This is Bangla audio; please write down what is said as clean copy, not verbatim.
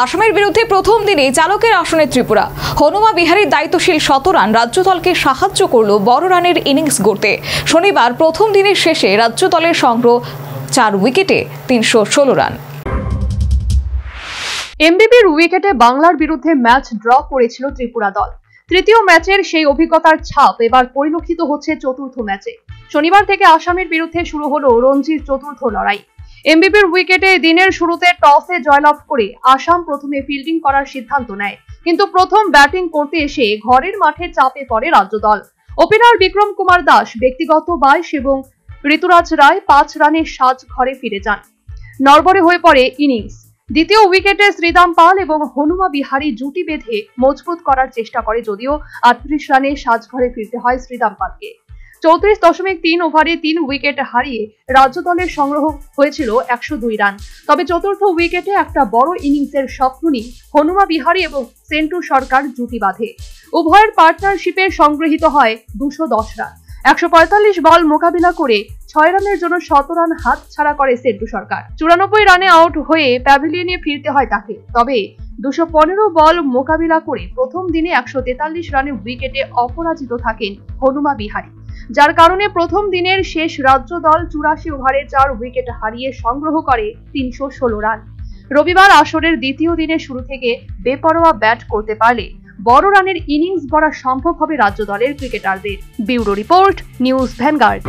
আসামের বিরুদ্ধে প্রথম দিনে চালকের আসনে ত্রিপুরা। হনুমা বিহারীর দায়িত্বশীল শতরান রাজ্য দলকে সাহায্য করল বড় রানের ইনিংস গড়তে। শনিবার প্রথম দিনের শেষে রাজ্য দলের সংগ্রহ 4 উইকেটে 316 রান। এমবিবির উইকেটে বাংলার বিরুদ্ধে ম্যাচ ড্র করেছিল ত্রিপুরা দল। তৃতীয় ম্যাচের সেই অভিজ্ঞতার ছাপ এবার পরিলক্ষিত হচ্ছে চতুর্থ ম্যাচে। শনিবার থেকে আসামের বিরুদ্ধে শুরু হলো রঞ্জির চতুর্থ লড়াই। এমবিবির উইকেটে দিনের শুরুতে টসে জয়লাভ করে আসাম প্রথমে ফিল্ডিং করার সিদ্ধান্ত নেয়, কিন্তু প্রথম ব্যাটিং করতে এসে ঘরের মাঠে চাপে পড়ে রাজ্য দল। ওপেনার বিক্রম কুমার দাস ব্যক্তিগত 22 এবং ঋতুরাজ রায় 5 রানের সাজ ঘরে ফিরে যান। নড়বড়ে হয়ে পড়ে ইনিংস। দ্বিতীয় উইকেটে শ্রীদাম পাল এবং হনুমা বিহারী জুটি বেঁধে মজবুত করার চেষ্টা করে, যদিও 38 রানে সাজঘরে ফিরতে হয় শ্রীদাম পালকে। 34.3 ওভারে 3 উইকেট হারিয়ে রাজ্য দলের সংগ্রহ হয়েছিল 102 রান। তবে চতুর্থ উইকেটে একটা বড় ইনিংসের স্বপ্ন নিয়ে হনুমা বিহারী এবং সেন্টু সরকার জুটি বাঁধে। উভয়ের পার্টনারশিপে সংগৃহীত হয় 210 রান। 145 বল মোকাবিলা করে 6 রানের জন্য 100 রান হাত ছাড়া করে সেন্টু সরকার। 94 রানে আউট হয়ে প্যাভিলিয়নে ফিরতে হয় তাকে। তবে 215 বল মোকাবিলা করে প্রথম দিনে 143 রানের উইকেটে অপরাজিত থাকেন হনুমা বিহারী, যার কারণে প্রথম দিনের শেষ রাজ্য দল 84 ওভারে 4 উইকেট হারিয়ে সংগ্রহ করে 316 রান। রবিবার আসরের দ্বিতীয় দিনের শুরু থেকে বেপরোয়া ব্যাট করতে পারলে বড় রানের ইনিংস গড়া সম্ভব হবে রাজ্য দলের ক্রিকেটারদের। Bureau report, news vanguard.